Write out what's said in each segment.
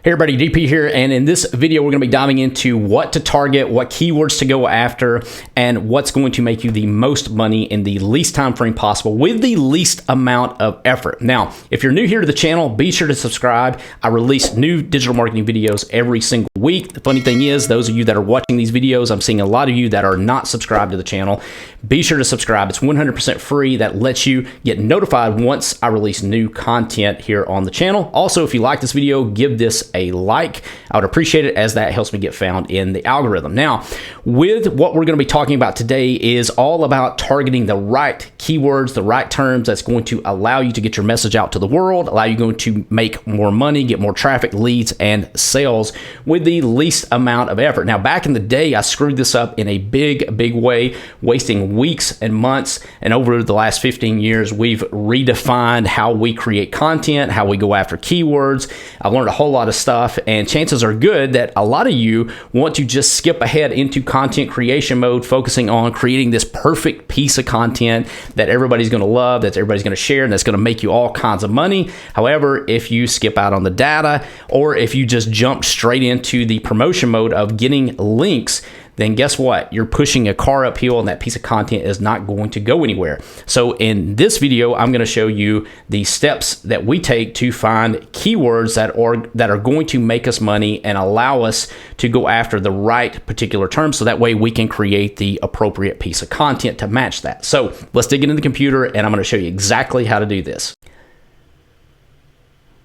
Hey everybody, DP here, and in this video we're going to be diving into what to target, what keywords to go after, and what's going to make you the most money in the least time frame possible with the least amount of effort. Now, if you're new here to the channel, be sure to subscribe. I release new digital marketing videos every single week. The funny thing is, those of you that are watching these videos, I'm seeing a lot of you that are not subscribed to the channel. Be sure to subscribe. It's 100% free. That lets you get notified once I release new content here on the channel. Also, if you like this video, give this a like. I would appreciate it, as that helps me get found in the algorithm. Now, with what we're going to be talking about today is all about targeting the right keywords, the right terms that's going to allow you to get your message out to the world, allow you to make more money, get more traffic, leads, and sales with the least amount of effort. Now, back in the day, I screwed this up in a big way, wasting weeks and months. And over the last 15 years, we've redefined how we create content, how we go after keywords. I've learned a whole lot of stuff, and chances are good that a lot of you want to just skip ahead into content creation mode, focusing on creating this perfect piece of content that everybody's going to love, that everybody's going to share, and that's going to make you all kinds of money. However, if you skip out on the data, or if you just jump straight into the promotion mode of getting links, then guess what? You're pushing a car uphill, and that piece of content is not going to go anywhere. So in this video, I'm going to show you the steps that we take to find keywords that are going to make us money and allow us to go after the right particular terms, so that way we can create the appropriate piece of content to match that. So let's dig into the computer, and I'm going to show you exactly how to do this.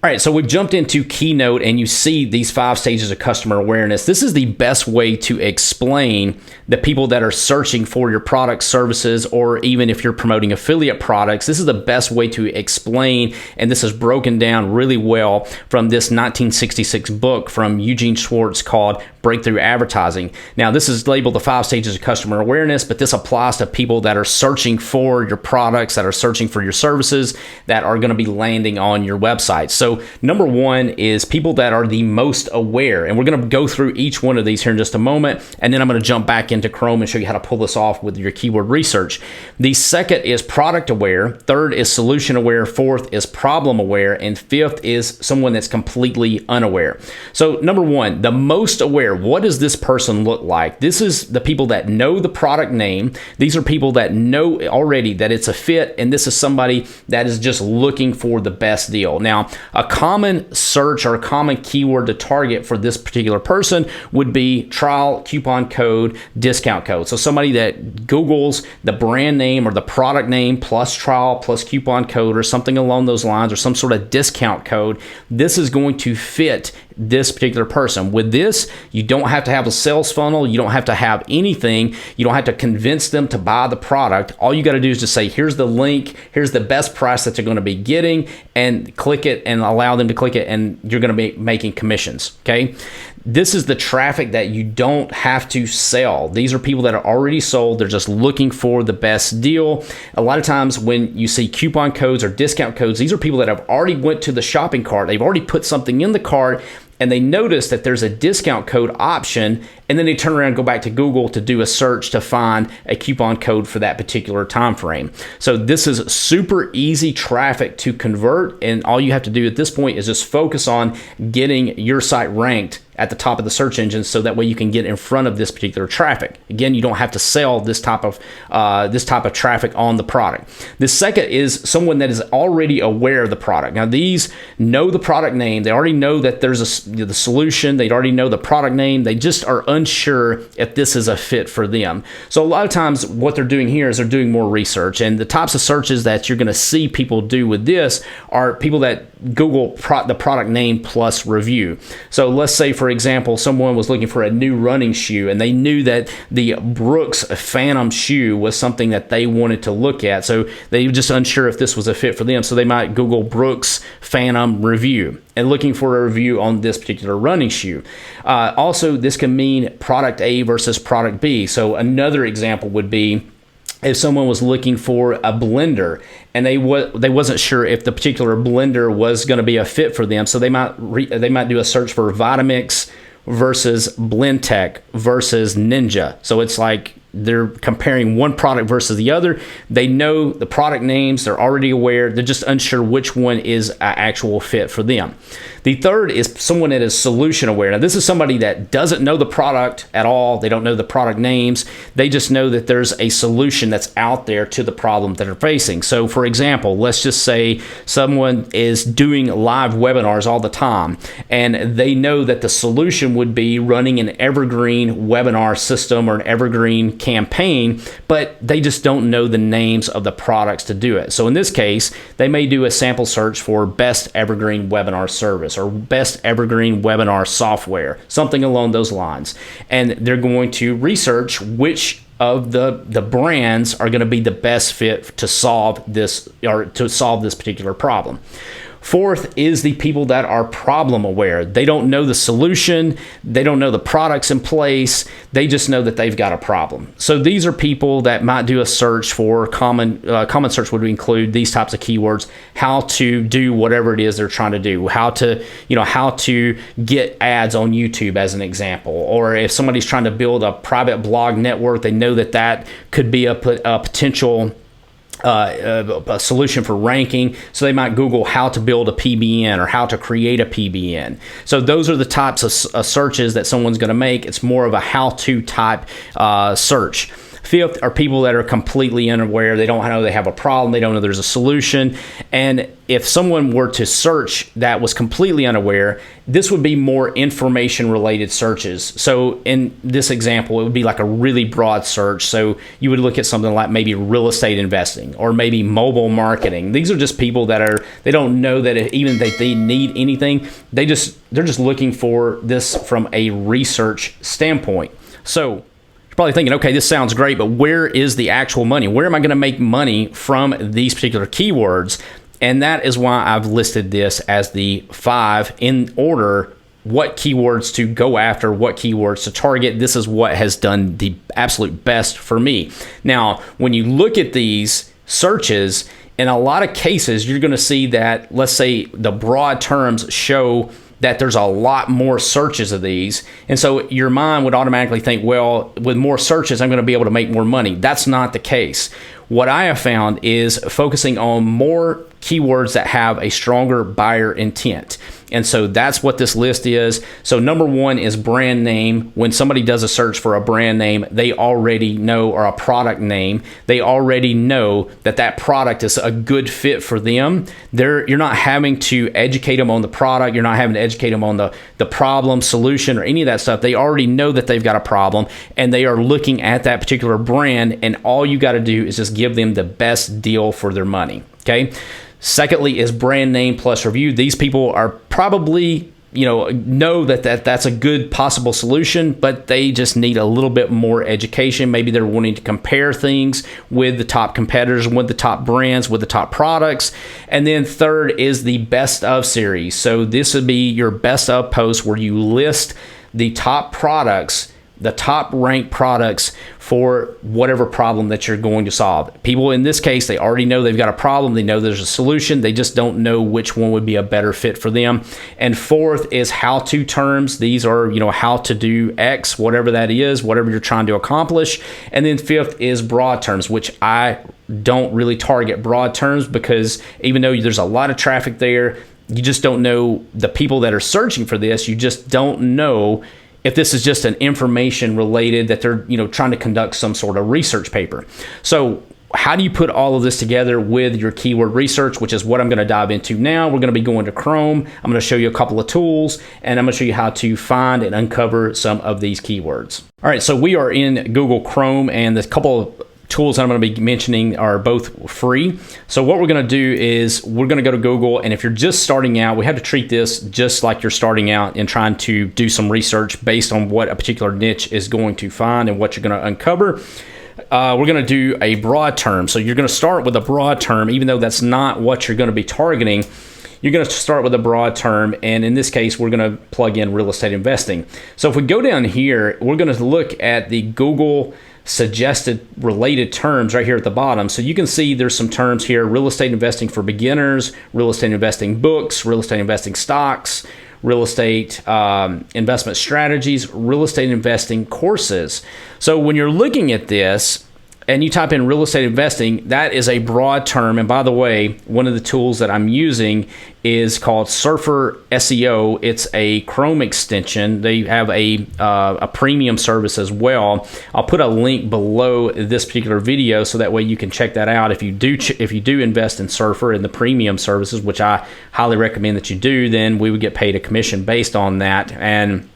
All right, so we've jumped into Keynote, and you see these 5 stages of customer awareness. This is the best way to explain the people that are searching for your products, services, or even if you're promoting affiliate products. This is the best way to explain, and this is broken down really well from this 1966 book from Eugene Schwartz called Breakthrough Advertising. Now, this is labeled the 5 stages of customer awareness, but this applies to people that are searching for your products, that are searching for your services, that are going to be landing on your website. So number 1 is people that are the most aware, and we're going to go through each one of these here in just a moment, and then I'm going to jump back into Chrome and show you how to pull this off with your keyword research. The second is product aware, third is solution aware, fourth is problem aware, and fifth is someone that's completely unaware. So number 1, the most aware. What does this person look like? This is the people that know the product name. These are people that know already that it's a fit, and this is somebody that is just looking for the best deal. Now, a common search or a common keyword to target for this particular person would be trial, coupon code, discount code. So somebody that Googles the brand name or the product name plus trial plus coupon code or something along those lines, or some sort of discount code, this is going to fit this particular person. With this, you don't have to have a sales funnel. You don't have to have anything. You don't have to convince them to buy the product. All you got to do is just say, here's the link, here's the best price that you're going to be getting, and click it and allow them to click it, and you're going to be making commissions. Okay. This is the traffic that you don't have to sell. These are people that are already sold. They're just looking for the best deal. A lot of times when you see coupon codes or discount codes, these are people that have already went to the shopping cart. They've already put something in the cart, and they notice that there's a discount code option, and then they turn around and go back to Google to do a search to find a coupon code for that particular time frame. So this is super easy traffic to convert, and all you have to do at this point is just focus on getting your site ranked at the top of the search engine, so that way you can get in front of this particular traffic. Again, you don't have to sell this type of traffic on the product. The second is someone that is already aware of the product. Now, these know the product name. They already know that there's the solution. They already know the product name. They just are unsure if this is a fit for them. So a lot of times what they're doing here is they're doing more research, and the types of searches that you're going to see people do with this are people that Google the product name plus review. So let's say, for example, someone was looking for a new running shoe, and they knew that the Brooks Phantom shoe was something that they wanted to look at. So they were just unsure if this was a fit for them. So they might Google Brooks Phantom review and looking for a review on this particular running shoe. Also, this can mean product A versus product B. So another example would be if someone was looking for a blender and they wasn't sure if the particular blender was going to be a fit for them, so they might do a search for Vitamix versus Blendtec versus Ninja. So it's like they're comparing one product versus the other. They know the product names. They're already aware. They're just unsure which one is an actual fit for them. The third is someone that is solution aware. Now, this is somebody that doesn't know the product at all. They don't know the product names. They just know that there's a solution that's out there to the problem that they're facing. So, for example, let's just say someone is doing live webinars all the time, and they know that the solution would be running an evergreen webinar system or an evergreen campaign, but they just don't know the names of the products to do it. So in this case, they may do a sample search for best evergreen webinar service or best evergreen webinar software, something along those lines. And they're going to research which of the brands are going to be the best fit to solve this particular problem. Fourth is the people that are problem aware. They don't know the solution. They don't know the products in place. They just know that they've got a problem. So these are people that might do a search for common search would include these types of keywords: how to do whatever it is they're trying to do, how to get ads on YouTube as an example, or if somebody's trying to build a private blog network, they know that could be a potential a solution for ranking. So they might Google how to build a PBN or how to create a PBN. So those are the types of searches that someone's going to make. It's more of a how-to type search. Fifth are people that are completely unaware. They don't know they have a problem. They don't know there's a solution. And if someone were to search that was completely unaware, this would be more information-related searches. So in this example, it would be like a really broad search. So you would look at something like maybe real estate investing or maybe mobile marketing. These are just people that they don't know that even that they need anything. They're just looking for this from a research standpoint. So you're probably thinking, okay, this sounds great, but where is the actual money? Where am I going to make money from these particular keywords? And that is why I've listed this as the 5 in order: what keywords to go after, what keywords to target. This is what has done the absolute best for me. Now, when you look at these searches, in a lot of cases, you're going to see that, let's say, the broad terms show that there's a lot more searches of these. And so your mind would automatically think, well, with more searches, I'm going to be able to make more money. That's not the case. What I have found is focusing on more keywords that have a stronger buyer intent. And so that's what this list is. So number 1 is brand name. When somebody does a search for a brand name, they already know, or a product name, they already know that product is a good fit for them. You're not having to educate them on the product. You're not having to educate them on the problem, solution, or any of that stuff. They already know that they've got a problem, and they are looking at that particular brand, and all you got to do is just give them the best deal for their money. Okay. Secondly is brand name plus review. These people are probably, know that's a good possible solution, but they just need a little bit more education. Maybe they're wanting to compare things with the top competitors, with the top brands, with the top products. And then third is the best of series. So this would be your best of post where you list the top products, the top ranked products for whatever problem that you're going to solve. People in this case, they already know they've got a problem. They know there's a solution. They just don't know which one would be a better fit for them. And fourth is how-to terms. These are, how to do X, whatever that is, whatever you're trying to accomplish. And then fifth is broad terms, which I don't really target broad terms because even though there's a lot of traffic there, you just don't know the people that are searching for this. You just don't know if this is just an information related that they're trying to conduct some sort of research paper. So how do you put all of this together with your keyword research, which is what I'm going to dive into now? We're going to be going to Chrome. I'm going to show you a couple of tools, and I'm going to show you how to find and uncover some of these keywords. All right, so we are in Google Chrome, and the couple of tools I'm going to be mentioning are both free. So what we're going to do is we're going to go to Google, and if you're just starting out, we have to treat this just like you're starting out and trying to do some research based on what a particular niche is going to find and what you're going to uncover. We're going to do a broad term. So you're going to start with a broad term, even though that's not what you're going to be targeting. You're going to start with a broad term, and in this case, we're going to plug in real estate investing. So if we go down here, we're going to look at the Google suggested related terms right here at the bottom. So you can see there's some terms here: real estate investing for beginners, real estate investing books, real estate investing stocks, real estate investment strategies, real estate investing courses. So when you're looking at this, and you type in real estate investing, that is a broad term. And by the way, one of the tools that I'm using is called Surfer SEO. It's a Chrome extension. They have a premium service as well. I'll put a link below this particular video so that way you can check that out. If you do invest in Surfer in the premium services, which I highly recommend that you do, then we would get paid a commission based on that. And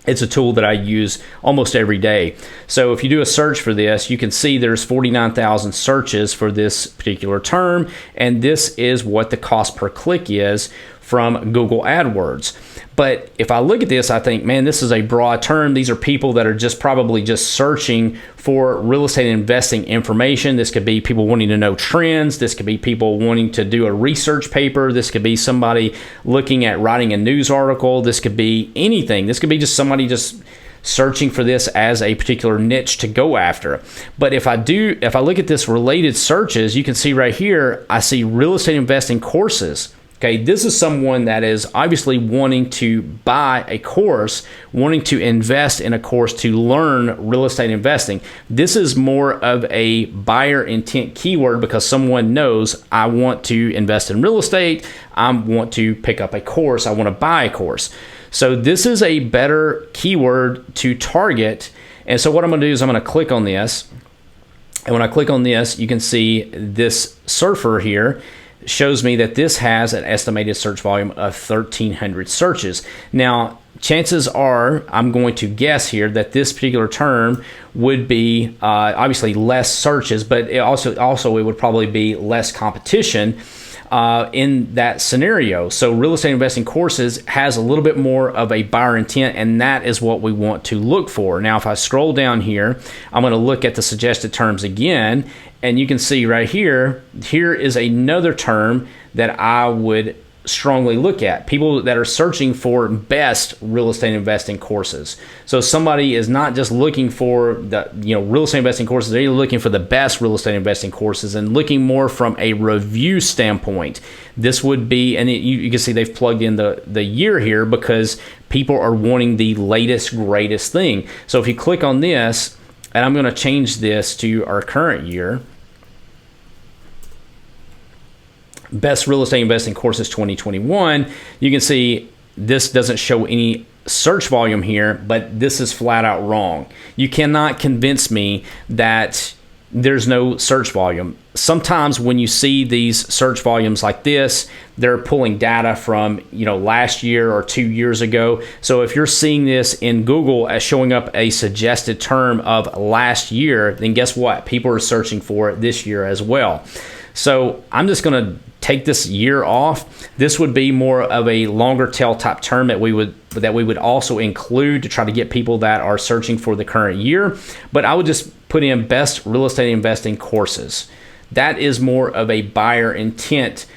it's a tool that I use almost every day. So if you do a search for this, you can see there's 49,000 searches for this particular term, and this is what the cost per click is from Google AdWords. But if I look at this, I think, man, this is a broad term. These are people that are probably just searching for real estate investing information. This could be people wanting to know trends. This could be people wanting to do a research paper. This could be somebody looking at writing a news article. This could be anything. This could be just somebody just searching for this as a particular niche to go after. But if I look at this related searches, you can see right here, I see real estate investing courses. Okay, this is someone that is obviously wanting to buy a course, wanting to invest in a course to learn real estate investing. This is more of a buyer intent keyword because someone knows I want to invest in real estate, I want to pick up a course, I want to buy a course. So this is a better keyword to target. And so what I'm going to do is I'm going to click on this. And when I click on this, you can see this Surfer here shows me that this has an estimated search volume of 1,300 searches. Now, chances are, I'm going to guess here that this particular term would be obviously less searches, but it also it would probably be less competition in that scenario. So real estate investing courses has a little bit more of a buyer intent, and that is what we want to look for. Now, if I scroll down here, I'm going to look at the suggested terms again, and you can see right here, here is another term that I would strongly look at. People that are searching for best real estate investing courses. So somebody is not just looking for the real estate investing courses, they're looking for the best real estate investing courses and looking more from a review standpoint. This would be, and you can see they've plugged in the year here because people are wanting the latest, greatest thing. So if you click on this, and I'm going to change this to our current year, Best Real Estate Investing Courses 2021, you can see this doesn't show any search volume here, but this is flat out wrong. You cannot convince me that there's no search volume. Sometimes when you see these search volumes like this, they're pulling data from last year or 2 years ago. So if you're seeing this in Google as showing up a suggested term of last year, then guess what? People are searching for it this year as well. So I'm just going to take this year off. This would be more of a longer tail type term that we would also include to try to get people that are searching for the current year. But I would just put in best real estate investing courses. That is more of a buyer intent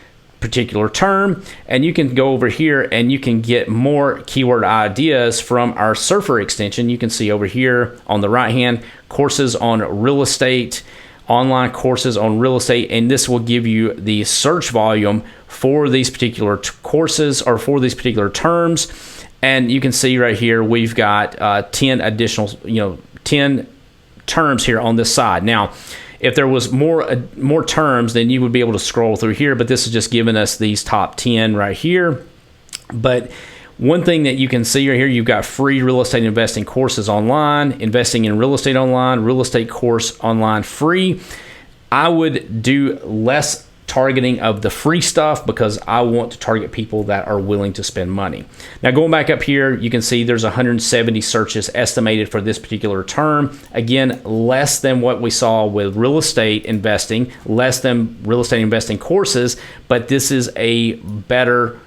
particular term, and you can go over here and you can get more keyword ideas from our Surfer extension. You can see over here on the right hand, courses on real estate, online courses on real estate, and this will give you the search volume for these particular courses or for these particular terms. And you can see right here we've got 10 additional 10 terms here on this side. Now if there was more terms, then you would be able to scroll through here, but this is just giving us these top 10 right here. But one thing that you can see right here, you've got free real estate investing courses online, investing in real estate online, real estate course online free. I would do less targeting of the free stuff because I want to target people that are willing to spend money. Now going back up here, you can see there's 170 searches estimated for this particular term. Again, less than what we saw with real estate investing, less than real estate investing courses, but this is a better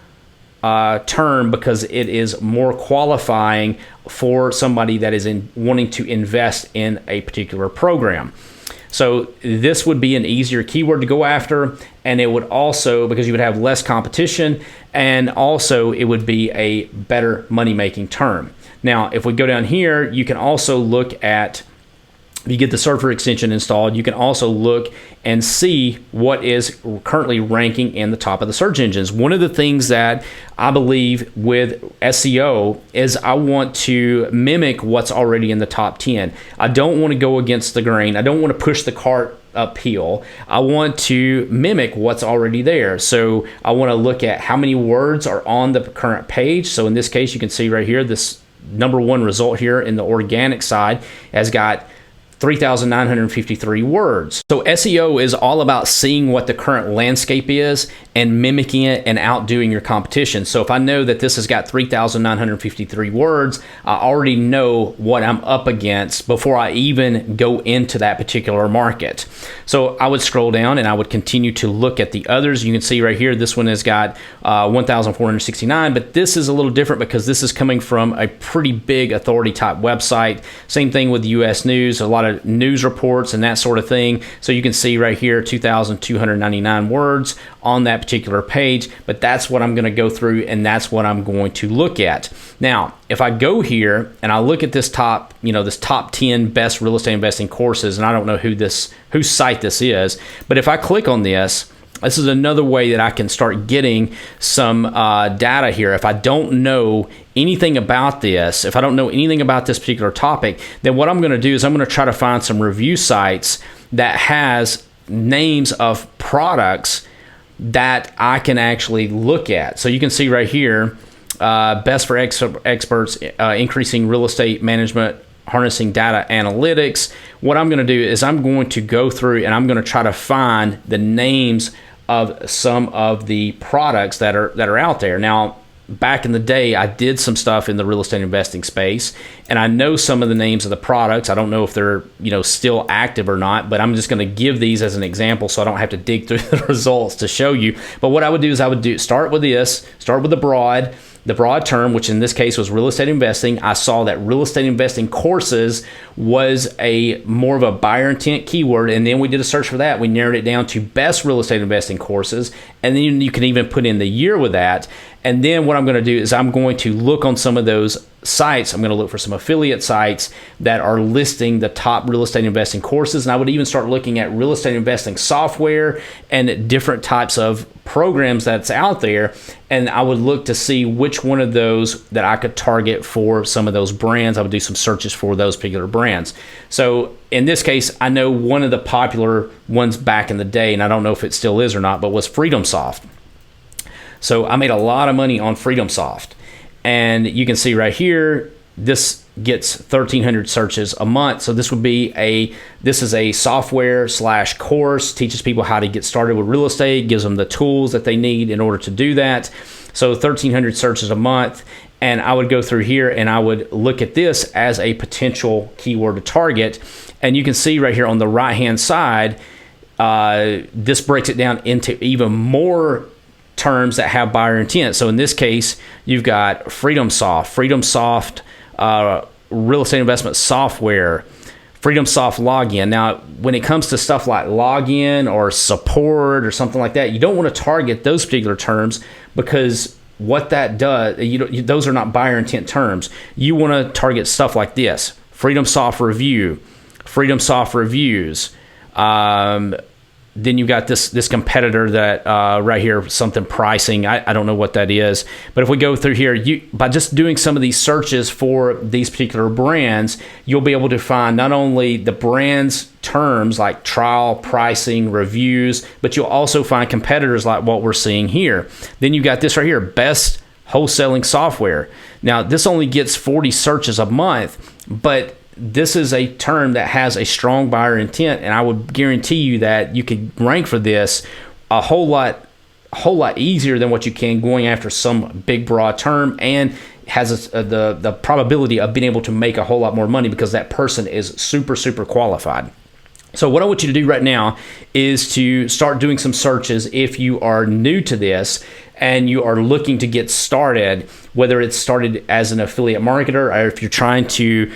term because it is more qualifying for somebody that is wanting to invest in a particular program. So this would be an easier keyword to go after, and it would also, because you would have less competition, and also it would be a better money-making term. Now, if we go down here, you can also look at if you get the Surfer extension installed, you can also look and see what is currently ranking in the top of the search engines. One of the things that I believe with SEO is I want to mimic what's already in the top 10. I don't want to go against the grain. I don't want to push the cart uphill. I want to mimic what's already there. So I want to look at how many words are on the current page. So in this case, you can see right here, this number one result here in the organic side has got 3,953 words. So SEO is all about seeing what the current landscape is and mimicking it and outdoing your competition. So if I know that this has got 3,953 words, I already know what I'm up against before I even go into that particular market. So I would scroll down and I would continue to look at the others. You can see right here, this one has got 1,469, but this is a little different because this is coming from a pretty big authority type website. Same thing with US News, a lot of news reports and that sort of thing. So you can see right here 2,299 words on that particular page, but that's what I'm going to go through and that's what I'm going to look at. Now, if I go here and I look at this top, this top 10 best real estate investing courses, and I don't know whose site this is, but if I click on this is another way that I can start getting some data here. If I don't know anything about this, if I don't know anything about this particular topic, then what I'm going to do is I'm going to try to find some review sites that has names of products that I can actually look at. So you can see right here, best for experts, increasing real estate management, harnessing data analytics. What I'm going to do is I'm going to go through and I'm going to try to find the names of some of the products that are out there. Now, back in the day, I did some stuff in the real estate investing space, and I know some of the names of the products. I don't know if they're still active or not, but I'm just going to give these as an example so I don't have to dig through the results to show you. But what I would do is start with the broad term, which in this case was real estate investing. I saw that real estate investing courses was a more of a buyer intent keyword, and then we did a search for that. We narrowed it down to best real estate investing courses, and then you can even put in the year with that. And then what I'm going to do is I'm going to look on some of those sites. I'm going to look for some affiliate sites that are listing the top real estate investing courses. And I would even start looking at real estate investing software and different types of programs that's out there. And I would look to see which one of those that I could target for some of those brands. I would do some searches for those particular brands. So in this case, I know one of the popular ones back in the day, and I don't know if it still is or not, but was FreedomSoft. So I made a lot of money on FreedomSoft. And you can see right here, this gets 1,300 searches a month. So this is a software / course, teaches people how to get started with real estate, gives them the tools that they need in order to do that. So 1,300 searches a month. And I would go through here and I would look at this as a potential keyword to target. And you can see right here on the right-hand side, this breaks it down into even more terms that have buyer intent. So in this case, you've got FreedomSoft real estate investment software, FreedomSoft login. Now, when it comes to stuff like login or support or something like that, you don't want to target those particular terms because what that does, those are not buyer intent terms. You want to target stuff like this: FreedomSoft review, FreedomSoft reviews. Then you got this competitor that right here, something pricing. I don't know what that is. But if we go through here, by just doing some of these searches for these particular brands, you'll be able to find not only the brand's terms like trial, pricing, reviews, but you'll also find competitors like what we're seeing here. Then you got this right here, best wholesaling software. Now, this only gets 40 searches a month, but this is a term that has a strong buyer intent, and I would guarantee you that you could rank for this a whole lot easier than what you can going after some big broad term, and has the probability of being able to make a whole lot more money because that person is super qualified. So what I want you to do right now is to start doing some searches if you are new to this, and you are looking to get started, whether it's started as an affiliate marketer or if you're trying to,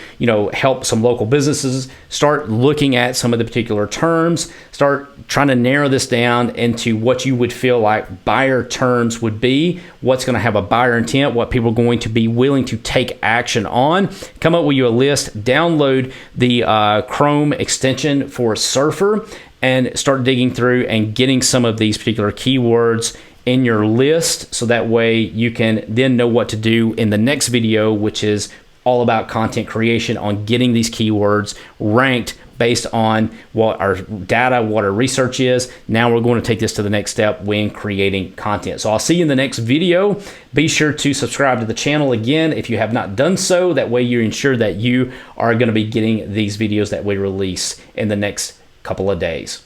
help some local businesses, start looking at some of the particular terms, start trying to narrow this down into what you would feel like buyer terms would be, what's going to have a buyer intent, what people are going to be willing to take action on. Come up with you a list, download the Chrome extension for Surfer, and start digging through and getting some of these particular keywords in your list, so that way you can then know what to do in the next video, which is all about content creation, on getting these keywords ranked based on what our data, what our research is. Now we're going to take this to the next step when creating content. So I'll see you in the next video. Be sure to subscribe to the channel again if you have not done so. That way you ensure that you are going to be getting these videos that we release in the next couple of days.